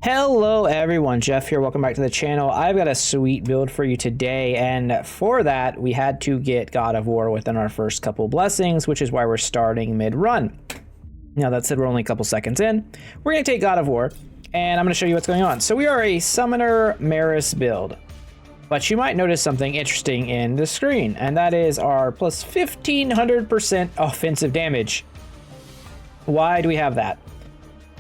Hello everyone, Jeff here. Welcome back to the channel. I've got a sweet build for you today, and for that we had to get God of War within our first couple blessings, which is why we're starting mid-run. Now that said, we're only a couple seconds in. We're going to take God of War, and I'm going to show you what's going on. So we are a Summoner Maris build, but you might notice something interesting in the screen, and that is our plus 1500% offensive damage. Why do we have that?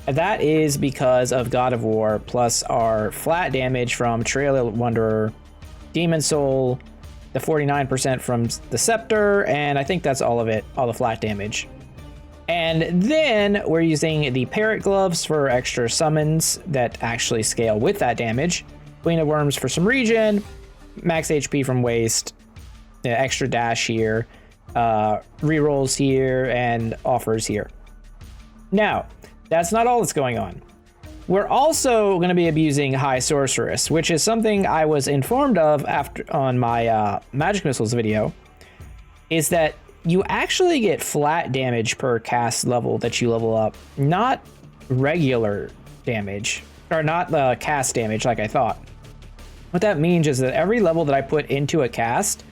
That is because of God of War plus our flat damage from Trail of Wanderer, Demon Soul, the 49% from the Scepter, and I think that's all of it, all the flat damage. And then we're using the Parrot Gloves for extra summons that actually scale with that damage, Queen of Worms for some regen, max HP from waste, extra dash here, rerolls here, and offers here. Now, that's not all that's going on. We're also going to be abusing High Sorceress, which is something I was informed of after on my Magic Missiles video, is that you actually get flat damage per cast level that you level up, not regular damage, or not the cast damage like I thought. What that means is that every level that I put into a cast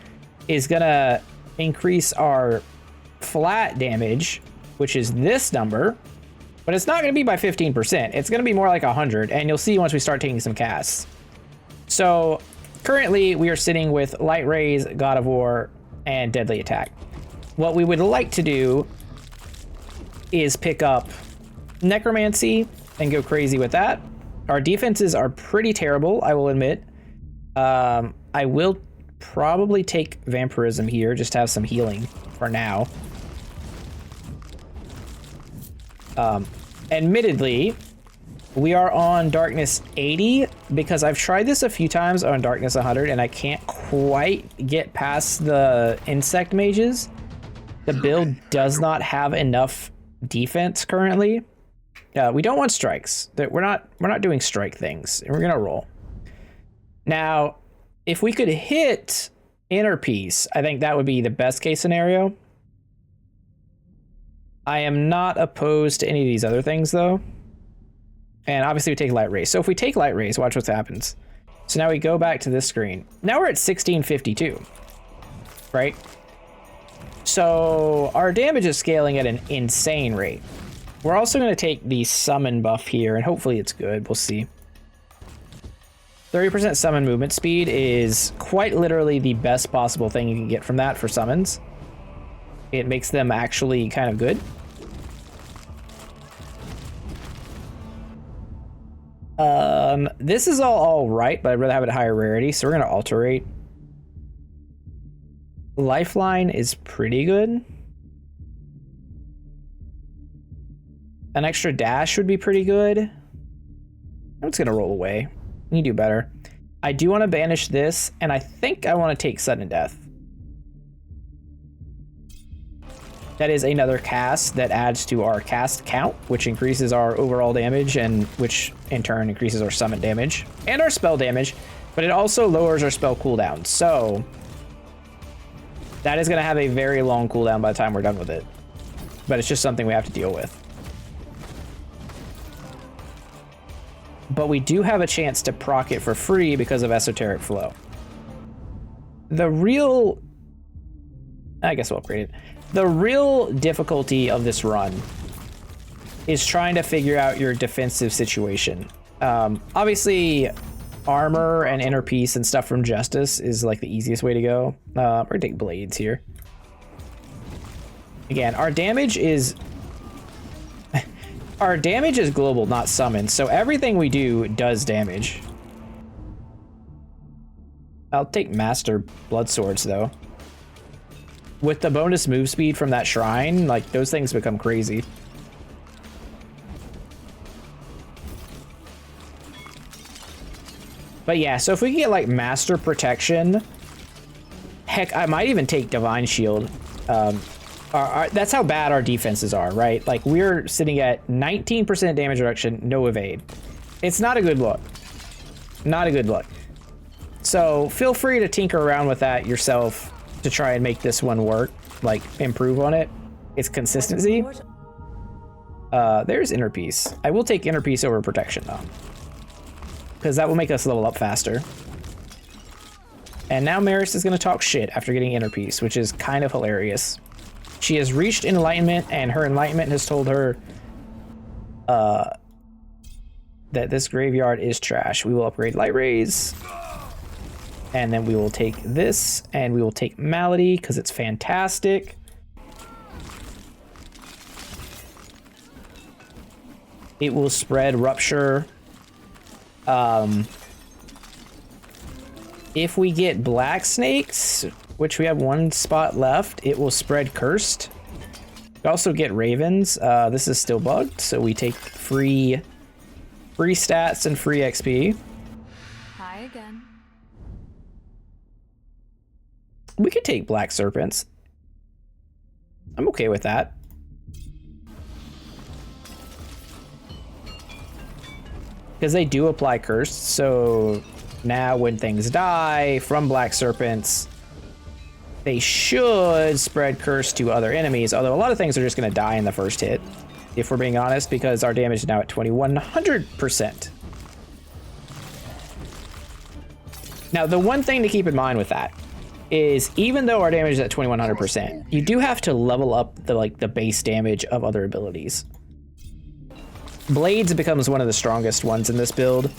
is going to increase our flat damage, which is this number, but it's not going to be by 15%. It's going to be more like 100, and you'll see once we start taking some casts. So currently we are sitting with Light Rays, God of War, and Deadly Attack. What we would like to do is pick up Necromancy and go crazy with that. Our defenses are pretty terrible, I will admit. I will probably take Vampirism here, just to have some healing for now. Admittedly, we are on Darkness 80 because I've tried this a few times on Darkness 100 and I can't quite get past the insect mages. The build does not have enough defense currently. We don't want strikes. We're not doing strike things. We're gonna roll. Now, if we could hit Inner Peace, I think that would be the best case scenario. I am not opposed to any of these other things, though. And obviously we take Light Rays. So if we take Light Rays, watch what happens. So now we go back to this screen. Now we're at 1652, right? So our damage is scaling at an insane rate. We're also going to take the summon buff here, and hopefully it's good. We'll see. 30% summon movement speed is quite literally the best possible thing you can get from that for summons. It makes them actually kind of good. This is all right, but I'd rather have it at higher rarity, so we're gonna alterate. Lifeline is pretty good. An extra dash would be pretty good. I'm just gonna roll away. You do better. I do want to banish this, and I think I want to take Sudden Death. That is another cast that adds to our cast count, which increases our overall damage, and which in turn increases our summon damage and our spell damage, but it also lowers our spell cooldown. So that is going to have a very long cooldown by the time we're done with it, but it's just something we have to deal with. But we do have a chance to proc it for free because of Esoteric Flow. The real... I guess we'll upgrade it. The real difficulty of this run is trying to figure out your defensive situation. Obviously, armor and inner peace and stuff from Justice is like the easiest way to go. We're gonna take blades here. Again, our damage is... our damage is global, not summoned, so everything we do does damage. I'll take Master Blood Swords, though. With the bonus move speed from that shrine, like, those things become crazy. But yeah, so if we can get, like, Master Protection, heck, I might even take Divine Shield. That's how bad our defenses are, right? Like, we're sitting at 19% damage reduction, no evade. It's not a good look. Not a good look. So feel free to tinker around with that yourself to try and make this one work, like improve on it. It's consistency. There's Inner Peace. I will take Inner Peace over Protection, though. because that will make us level up faster. And now Maris is going to talk shit after getting inner peace, which is kind of hilarious. She has reached enlightenment, and her enlightenment has told her that this graveyard is trash. We will upgrade light rays, and then we will take this, and we will take malady because it's fantastic. It will spread rupture. If we get black snakes, which we have one spot left, it will spread cursed. We also get ravens. This is still bugged, so we take free stats and free XP. Hi again. We could take black serpents. I'm okay with that. Because they do apply cursed, so now when things die from black serpents, they should spread curse to other enemies, although a lot of things are just going to die in the first hit, if we're being honest, because our damage is now at 2100%. Now, the one thing to keep in mind with that is even though our damage is at 2100%, you do have to level up the base damage of other abilities. Blades becomes one of the strongest ones in this build,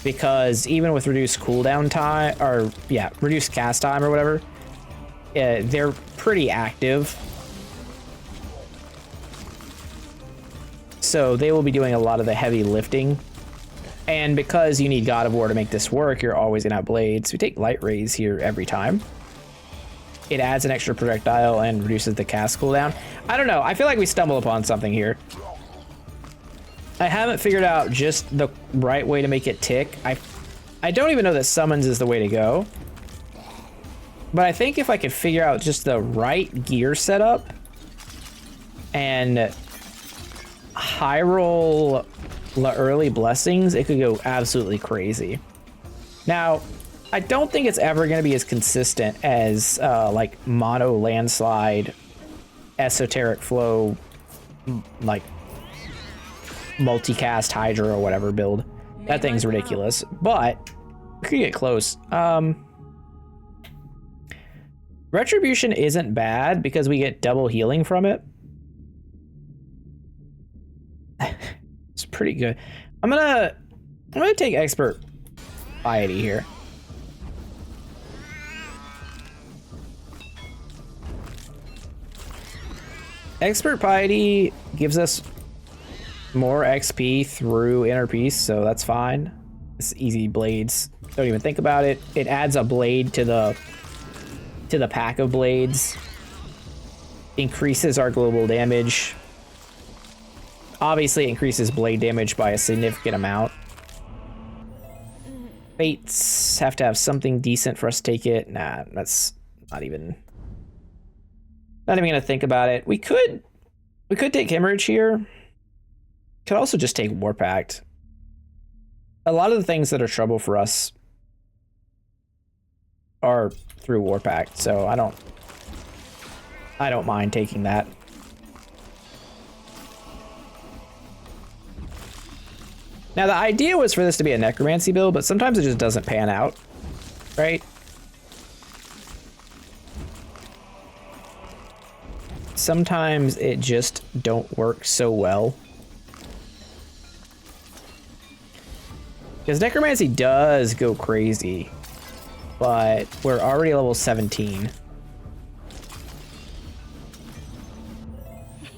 because even with reduced cooldown time, or yeah, reduced cast time or whatever, they're pretty active. So they will be doing a lot of the heavy lifting. And because you need God of War to make this work, you're always gonna have blades. We take light rays here every time. It adds an extra projectile and reduces the cast cooldown. I don't know, I feel like we stumble upon something here. I haven't figured out just the right way to make it tick. I don't even know that summons is the way to go. But I think if I could figure out just the right gear setup and high roll the early blessings, it could go absolutely crazy. Now, I don't think it's ever going to be as consistent as like mono landslide, esoteric flow, like multicast hydra or whatever build. That thing's ridiculous, but we could get close. Retribution isn't bad because we get double healing from it. It's pretty good. I'm gonna take expert piety here. Expert piety gives us more XP through inner peace, so that's fine. It's easy blades. Don't even think about it. It adds a blade to the pack of blades. Increases our global damage. Obviously increases blade damage by a significant amount. Fates have to have something decent for us to take it. Nah, that's not even gonna think about it. We could take hemorrhage here. Could also just take War Pact. A lot of the things that are trouble for us are through War Pact, so I don't mind taking that. Now the idea was for this to be a necromancy build, but sometimes it just doesn't pan out, right? Sometimes it just don't work so well. Because necromancy does go crazy, but we're already level 17.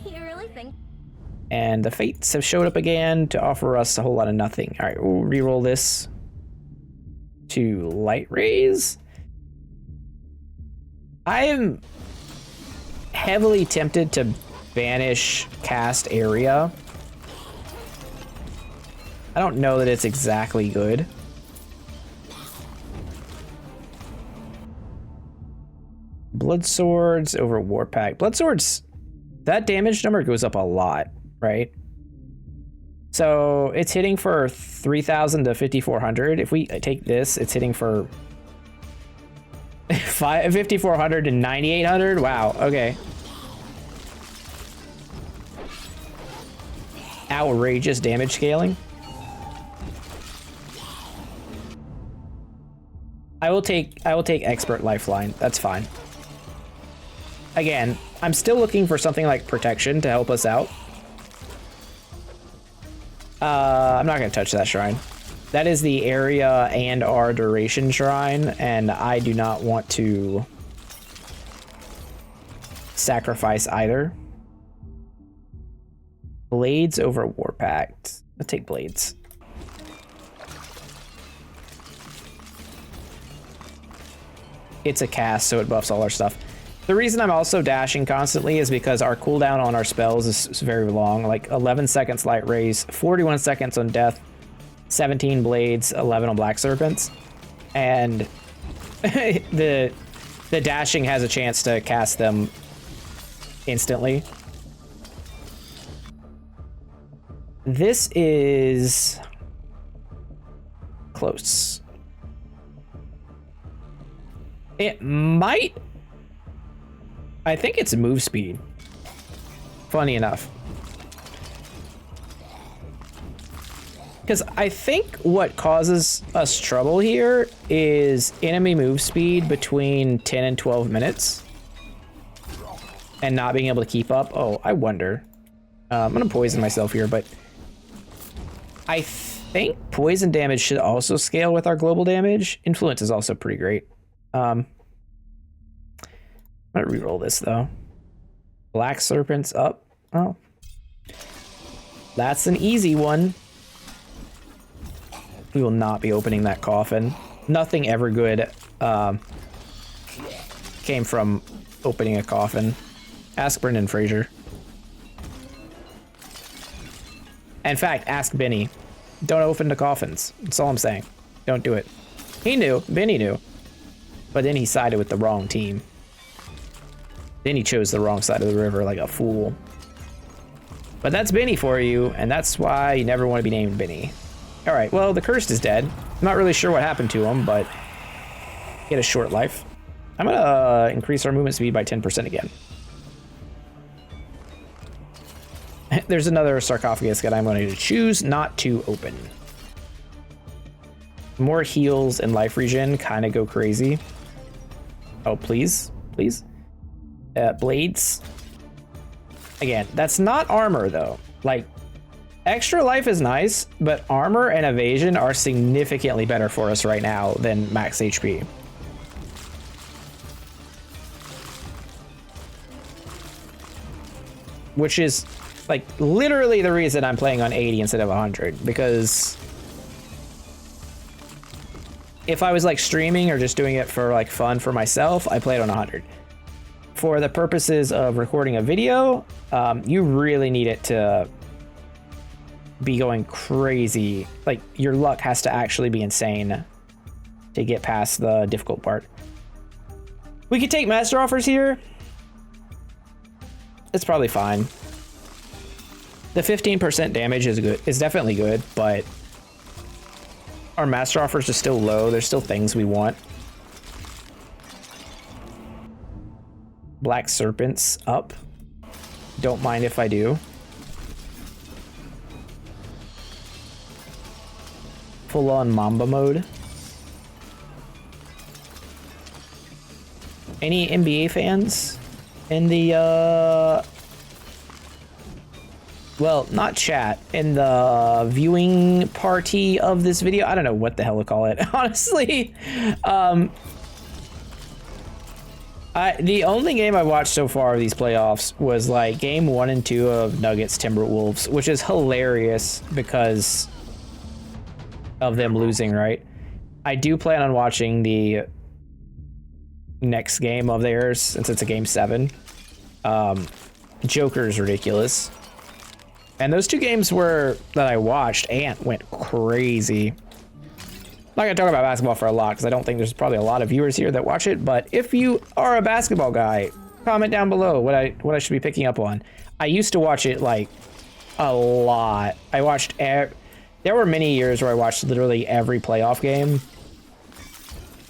You really think? And the fates have showed up again to offer us a whole lot of nothing. All right, we'll reroll this to light rays. I am heavily tempted to banish cast area. I don't know that it's exactly good. Blood swords over War Pact. Blood swords, that damage number goes up a lot, right? So it's hitting for 3,000 to 5,400. If we take this, it's hitting for 5,400 to 9,800. Wow, okay. Outrageous damage scaling. I will take expert lifeline. That's fine. Again, I'm still looking for something like protection to help us out. I'm not going to touch that shrine. That is the area and our duration shrine, and I do not want to sacrifice either. Blades over Warpact. I'll take blades. It's a cast, so it buffs all our stuff. The reason I'm also dashing constantly is because our cooldown on our spells is very long, like 11 seconds light rays, 41 seconds on death, 17 blades, 11 on black serpents, and the dashing has a chance to cast them instantly. This is close. It might. I think it's move speed. Funny enough. Because I think what causes us trouble here is enemy move speed between 10 and 12 minutes. And not being able to keep up. Oh, I wonder. I'm going to poison myself here, but I think poison damage should also scale with our global damage. Influence is also pretty great. I'm going to reroll this, though. Black Serpent's up. Oh. That's an easy one. We will not be opening that coffin. Nothing ever good came from opening a coffin. Ask Brendan Fraser. In fact, ask Benny. Don't open the coffins. That's all I'm saying. Don't do it. He knew. Benny knew. But then he sided with the wrong team. Then he chose the wrong side of the river like a fool. But that's Benny for you, and that's why you never want to be named Benny. Alright, well, the Cursed is dead. I'm not really sure what happened to him, but he had a short life. I'm gonna increase our movement speed by 10% again. There's another sarcophagus that I'm going to choose not to open. More heals and life regen kind of go crazy. Oh, please, please. Blades. Again, that's not armor though. Like, extra life is nice, but armor and evasion are significantly better for us right now than max HP. Which is like literally the reason I'm playing on 80 instead of 100, because if I was like streaming or just doing it for like fun for myself, I play it on 100. For the purposes of recording a video, you really need it to be going crazy. Like, your luck has to actually be insane to get past the difficult part. We could take master offers here. It's probably fine. The 15% damage is good. It's definitely good, but our master offers are still low. There's still things we want. Black Serpents up. Don't mind if I do. Full on Mamba mode. Any NBA fans in the well, not chat, in the viewing party of this video? I don't know what the hell to call it, honestly. The only game I watched so far of these playoffs was like game 1 and 2 of Nuggets Timberwolves, which is hilarious because of them losing, right? I do plan on watching the next game of theirs since it's a game 7. Joker's ridiculous. And those two games that I watched, Ant went crazy. I'm not gonna talk about basketball for a lot because I don't think there's probably a lot of viewers here that watch it, but if you are a basketball guy, comment down below what I should be picking up on. I used to watch it like a lot. I watched there were many years where I watched literally every playoff game.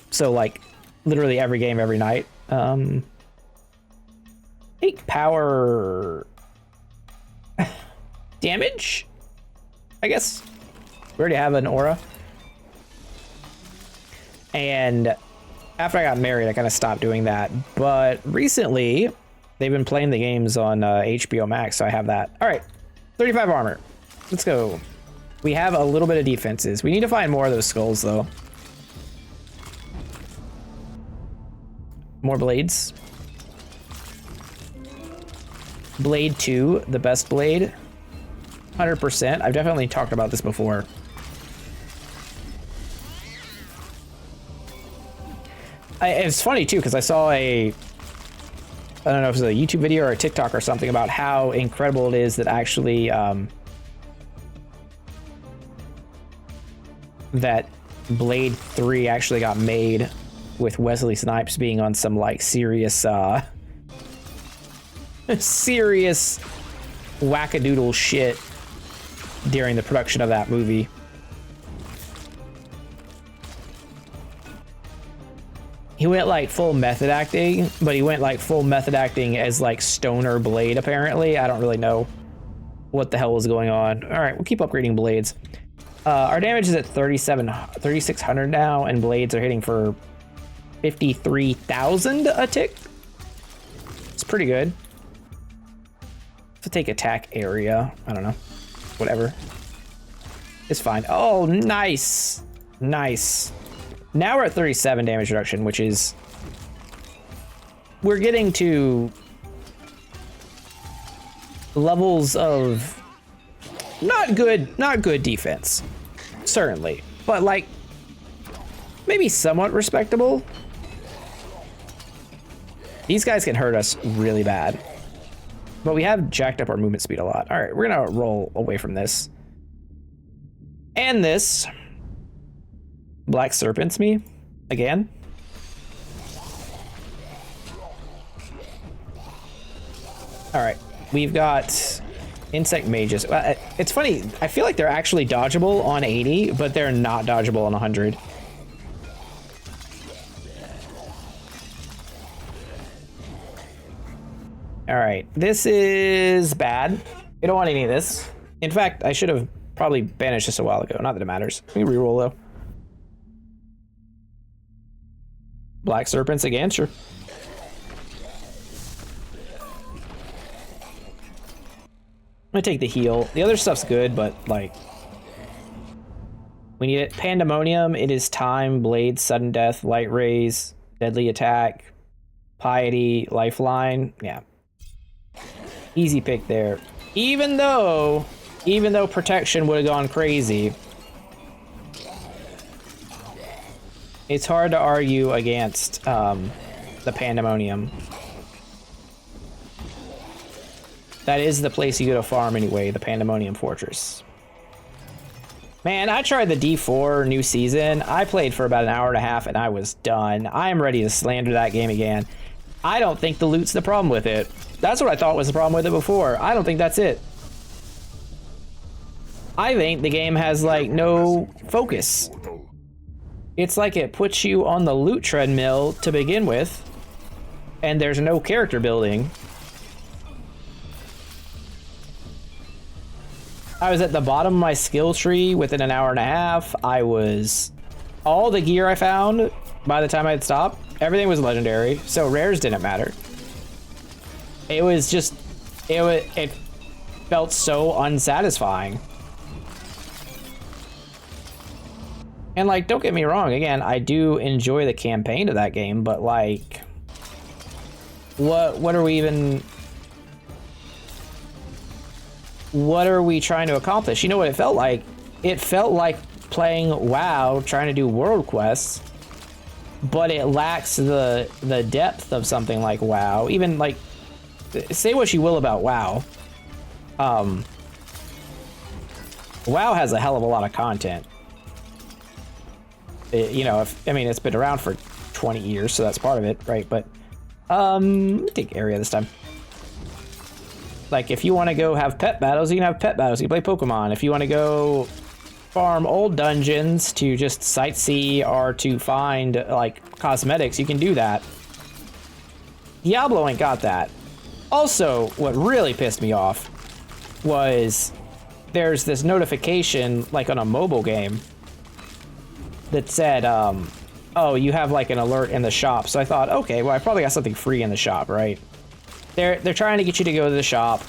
So like literally every game every night. Take power damage, I guess. We already have an aura. And After I got married, I kind of stopped doing that. But recently, they've been playing the games on HBO Max, so I have that. All right, 35 armor. Let's go. We have a little bit of defenses. We need to find more of those skulls, though. More blades. Blade 2, the best blade. 100%. I've definitely talked about this before. It's funny too, because I saw I don't know if it was a YouTube video or a TikTok or something about how incredible it is that actually that Blade 3 actually got made with Wesley Snipes being on some like serious serious wackadoodle shit during the production of that movie. He went like full method acting, but he went like full method acting as like stoner Blade, apparently. I don't really know what the hell was going on. All right, we'll keep upgrading blades. Our damage is at 3,600 now, and blades are hitting for 53,000 a tick. It's pretty good. To take attack area, I don't know. Whatever. It's fine. Oh, nice. Nice. Now we're at 37 damage reduction, which is... We're getting to levels of not good defense, certainly, but like maybe somewhat respectable. These guys can hurt us really bad, but we have jacked up our movement speed a lot. All right, we're gonna roll away from this. And this Black Serpents me again. All right, we've got insect mages. It's funny, I feel like they're actually dodgeable on 80, but they're not dodgeable on 100. All right, this is bad. We don't want any of this. In fact, I should have probably banished this a while ago. Not that it matters. We reroll though. Black Serpents again, sure. I'm gonna take the heal. The other stuff's good, but like, we need it. Pandemonium, it is time, blade, sudden death, light rays, deadly attack, piety, lifeline. Yeah. Easy pick there. Even though protection would have gone crazy, it's hard to argue against the Pandemonium. That is the place you go to farm anyway, the Pandemonium Fortress. Man, I tried the D4 new season. I played for about an hour and a half and I was done. I am ready to slander that game again. I don't think the loot's the problem with it. That's what I thought was the problem with it before. I don't think that's it. I think the game has like no focus. It's like it puts you on the loot treadmill to begin with, and there's no character building. I was at the bottom of my skill tree within an hour and a half. All the gear I found by the time I had stopped, everything was legendary, so rares didn't matter. It was just, it felt so unsatisfying. And like, don't get me wrong, again, I do enjoy the campaign of that game, but like, what are we trying to accomplish? You know what it felt like? It felt like playing WoW, trying to do world quests, but it lacks the depth of something like WoW. Even like, say what you will about WoW. WoW has a hell of a lot of content. You know, it's been around for 20 years, so that's part of it, right? But take area this time. Like, if you want to go have pet battles, you can have pet battles. You can play Pokemon. If you want to go farm old dungeons to just sightsee or to find like cosmetics, you can do that. Diablo ain't got that. Also, what really pissed me off was there's this notification like on a mobile game that said oh, you have like an alert in the shop. So I thought, okay, well, I probably got something free in the shop, right? They're trying to get you to go to the shop.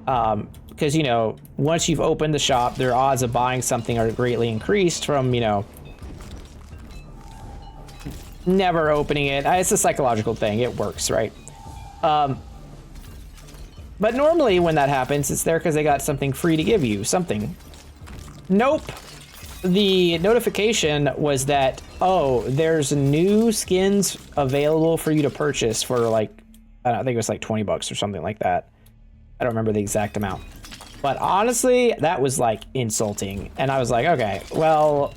Because, you know, once you've opened the shop, their odds of buying something are greatly increased from, you know, never opening it. It's a psychological thing. It works, right? But normally when that happens, it's there because they got something free to give you. Something. Nope. The notification was that, oh, there's new skins available for you to purchase for like, I think it was like 20 bucks or something like that. I don't remember the exact amount. But honestly, that was like insulting. And I was like, okay, well,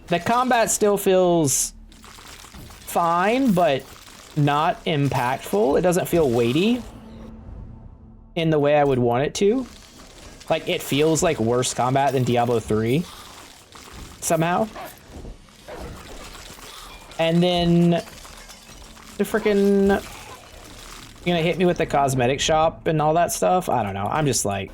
the combat still feels fine, but not impactful. It doesn't feel weighty in the way I would want it to. Like, it feels like worse combat than Diablo 3 somehow. And then the frickin' you're gonna hit me with the cosmetic shop and all that stuff. I don't know. I'm just like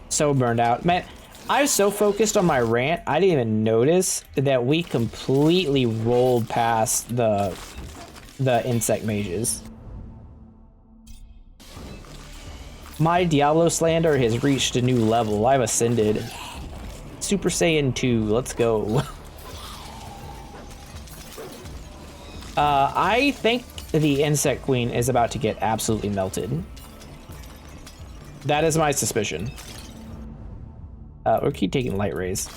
so burned out, man. I was so focused on my rant, I didn't even notice that we completely rolled past the insect mages. My Diablo slander has reached a new level. I've ascended. Super Saiyan 2. Let's go. I think the insect queen is about to get absolutely melted. That is my suspicion. We'll keep taking light rays.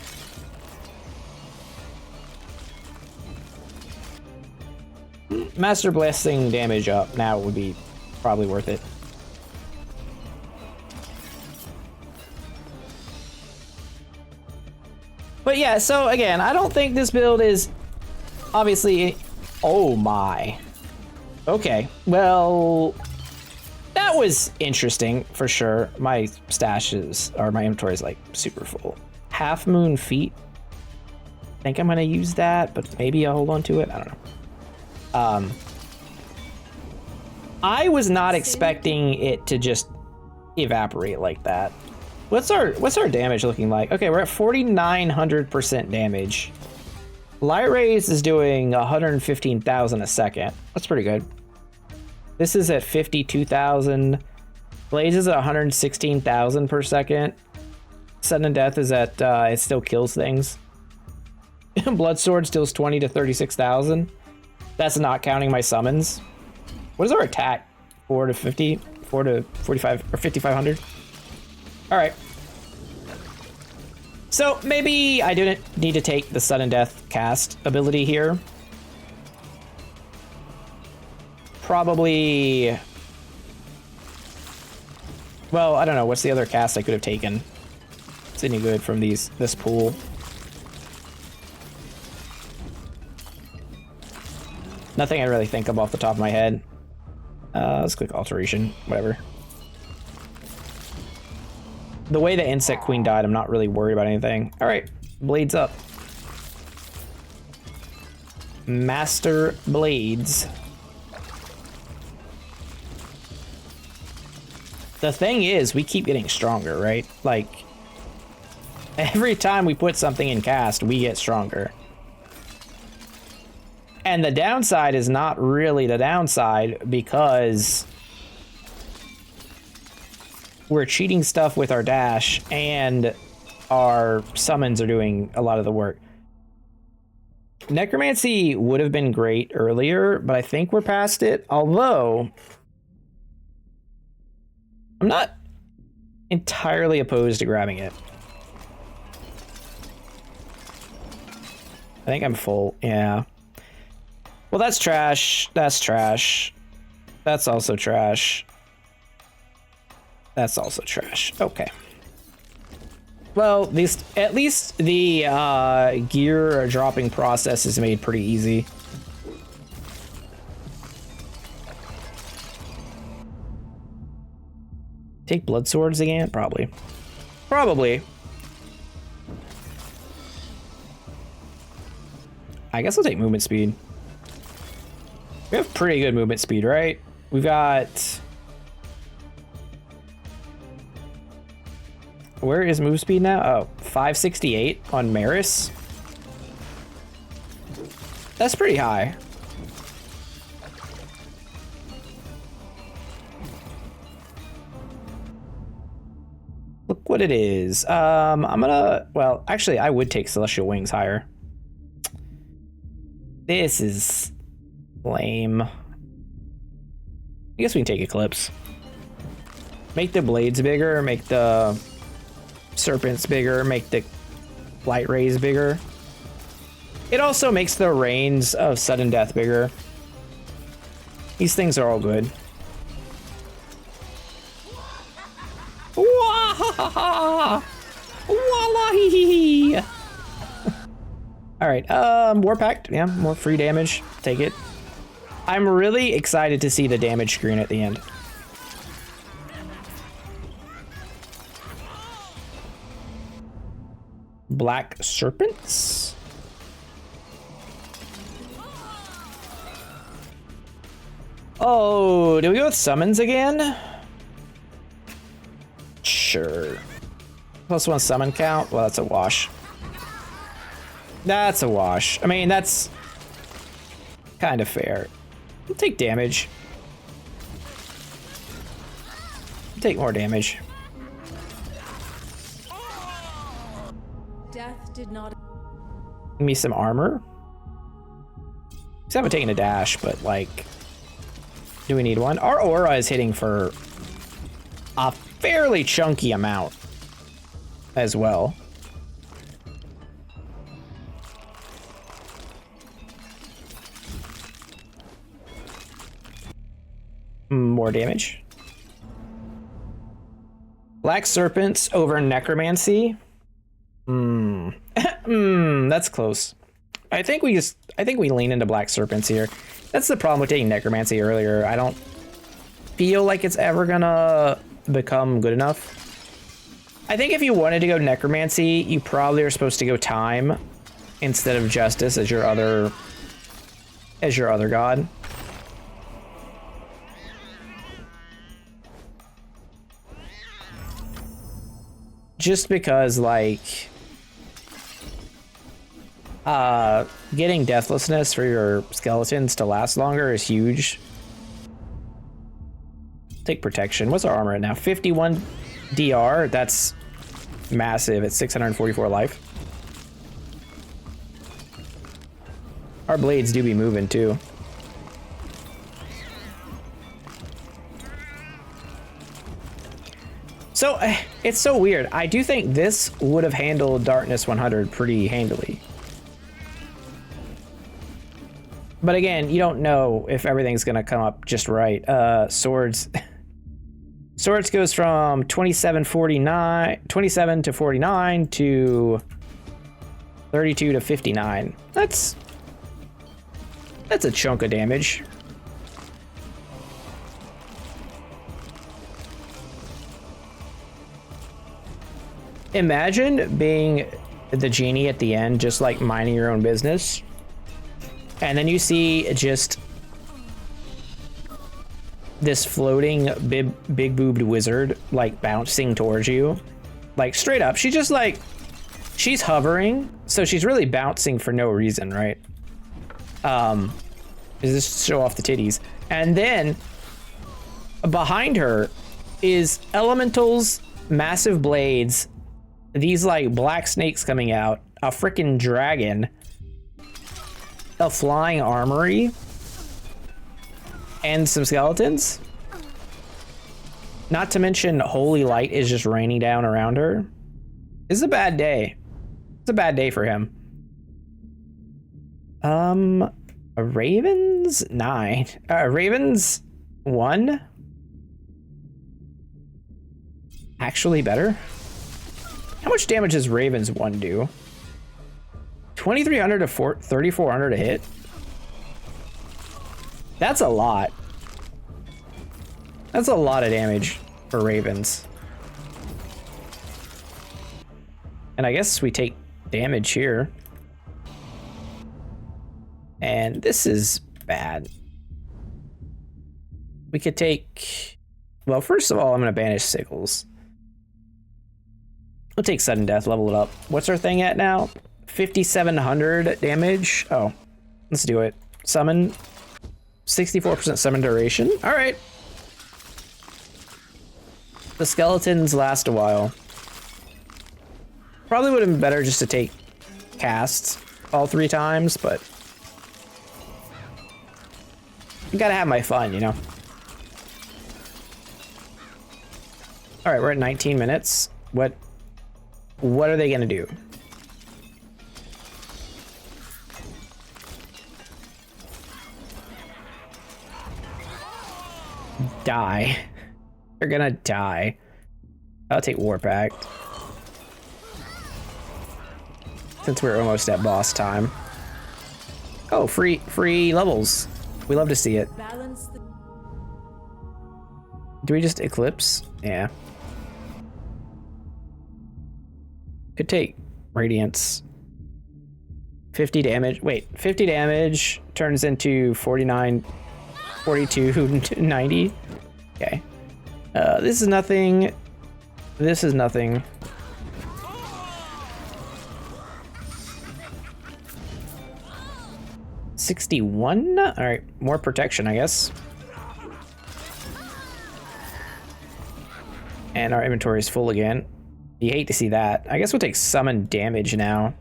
Master Blessing damage up now would be probably worth it. But yeah, so again, I don't think this build is obviously... Oh my. Okay, well, that was interesting for sure. My stashes, or my inventory is like super full. Half Moon Feet. I think I'm gonna use that, but maybe I'll hold on to it. I don't know. I was not expecting it to just evaporate like that. What's our damage looking like? Okay, we're at 4,900% damage. Light Rays is doing 115,000 a second. That's pretty good. This is at 52,000. Blaze is at 116,000 per second. Sudden Death is at, it still kills things. Blood Sword deals 20 to 36,000. That's not counting my summons. What is our attack? 4 to 50? 4 to 45 or 5,500? All right. So maybe I didn't need to take the Sudden Death cast ability here. Probably... Well, I don't know. What's the other cast I could have taken? It's any good from this pool. Nothing I really think of off the top of my head. Let's click Alteration. Whatever. The way the Insect Queen died, I'm not really worried about anything. All right, Blades up. Master Blades. The thing is, we keep getting stronger, right? Like, every time we put something in cast, we get stronger. And the downside is not really the downside because we're cheating stuff with our dash and our summons are doing a lot of the work. Necromancy would have been great earlier, but I think we're past it. Although, I'm not entirely opposed to grabbing it. I think I'm full, yeah. Well, that's trash. That's trash. That's also trash. That's also trash. Okay. Well, at least the gear dropping process is made pretty easy. Take blood swords again? Probably. Probably. I guess I'll take movement speed. We have pretty good movement speed, right? We've got... Where is move speed now? Oh, 568 on Maris. That's pretty high. Look what it is. I'm gonna, well, actually, I would take Celestial Wings higher. This is lame. I guess we can take Eclipse. Make the blades bigger, make the serpents bigger, make the light rays bigger. It also makes the rains of sudden death bigger. These things are all good. Wahahaha! Wallahi! Alright, War Pact. Yeah, more free damage. Take it. I'm really excited to see the damage screen at the end. Black Serpents? Oh, do we go with summons again? Sure. +1 summon count? Well, that's a wash. That's a wash. I mean, that's kind of fair. We'll take damage. We'll take more damage. Death did not. Give me some armor. I haven't taken a dash, but like, do we need one? Our aura is hitting for a fairly chunky amount as well. More damage. Black Serpents over Necromancy. That's close. I think we lean into Black Serpents here. That's the problem with taking Necromancy earlier. I don't feel like it's ever gonna become good enough. I think if you wanted to go Necromancy, you probably are supposed to go Time instead of Justice as your other god. Just because, like, getting Deathlessness for your skeletons to last longer is huge. Take Protection. What's our armor at now? 51 DR. That's massive at 644 life. Our blades do be moving too. So, it's so weird. I do think this would have handled Darkness 100 pretty handily. But again, you don't know if everything's gonna come up just right. Swords. Swords goes from 27 to 49 to 32 to 59. That's a chunk of damage. Imagine being the genie at the end, just like minding your own business. And then you see just this floating big boobed wizard like bouncing towards you. Like straight up. She's just like, she's hovering. So she's really bouncing for no reason, right? Is this show off the titties? And then behind her is elementals, massive blades, these like black snakes coming out, a freaking dragon, a flying armory, and some skeletons. Not to mention holy light is just raining down around her. This is a bad day. It's a bad day for him. Ravens 9. Ravens 1. Actually better. How much damage does Ravens 1 do? 2,300 to 3,400 a hit. That's a lot. That's a lot of damage for Ravens. And I guess we take damage here. And this is bad. We could take... Well, first of all, I'm going to banish Sickles. We'll take Sudden Death, level it up. What's our thing at now? 5,700 damage? Oh. Let's do it. Summon. 64% summon duration. All right. The skeletons last a while. Probably would have been better just to take casts all 3 times, but I gotta have my fun, you know? All right, we're at 19 minutes. What are they gonna do? Die. They're gonna die. I'll take Warp Act. Since we're almost at boss time. Oh, free levels. We love to see it. Do we just Eclipse? Yeah. Could take Radiance. 50 damage. Wait, 50 damage turns into 49, 42, 90. Okay. This is nothing. This is nothing. $61? All right, more protection, I guess. And our inventory is full again. You hate to see that. I guess we'll take summon damage now.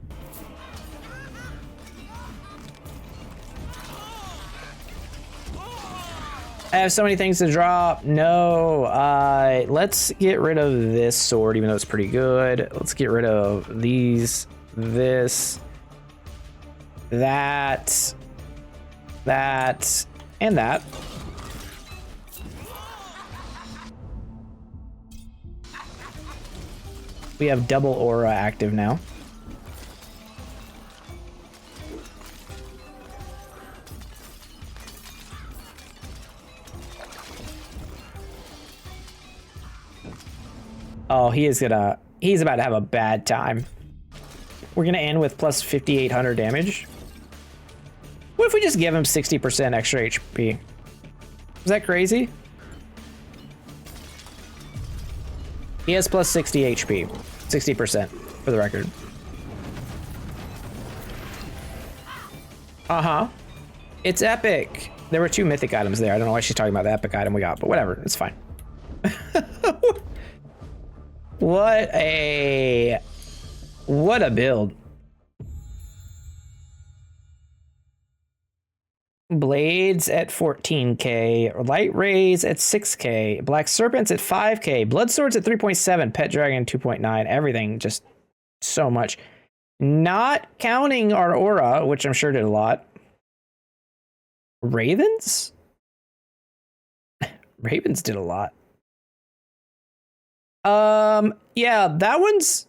I have so many things to drop. No, let's get rid of this sword, even though it's pretty good. Let's get rid of these, this, that, and that. We have double aura active now. Oh, he's about to have a bad time. We're gonna end with plus 5,800 damage. What if we just give him 60% extra HP? Is that crazy? He has plus 60 HP. 60% for the record. Uh-huh. It's epic. There were 2 mythic items there. I don't know why she's talking about the epic item we got, but whatever. It's fine. What a build. Blades at 14k, light rays at 6k, black serpents at 5k, blood swords at 3.7, pet dragon 2.9, everything just so much. Not counting our aura, which I'm sure did a lot. Ravens? Ravens did a lot. Yeah, that one's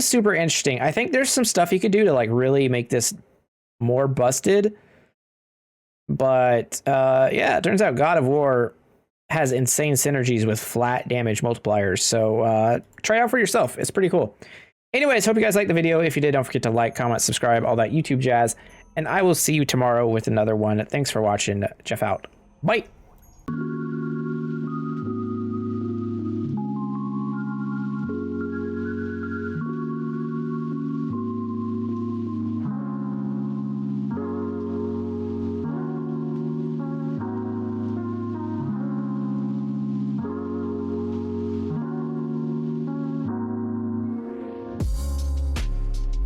super interesting. I think there's some stuff you could do to like really make this more busted. But yeah, it turns out God of War has insane synergies with flat damage multipliers. So try it out for yourself. It's pretty cool. Anyways, hope you guys liked the video. If you did, don't forget to like, comment, subscribe, all that YouTube jazz. And I will see you tomorrow with another one. Thanks for watching. Jeff out. Bye.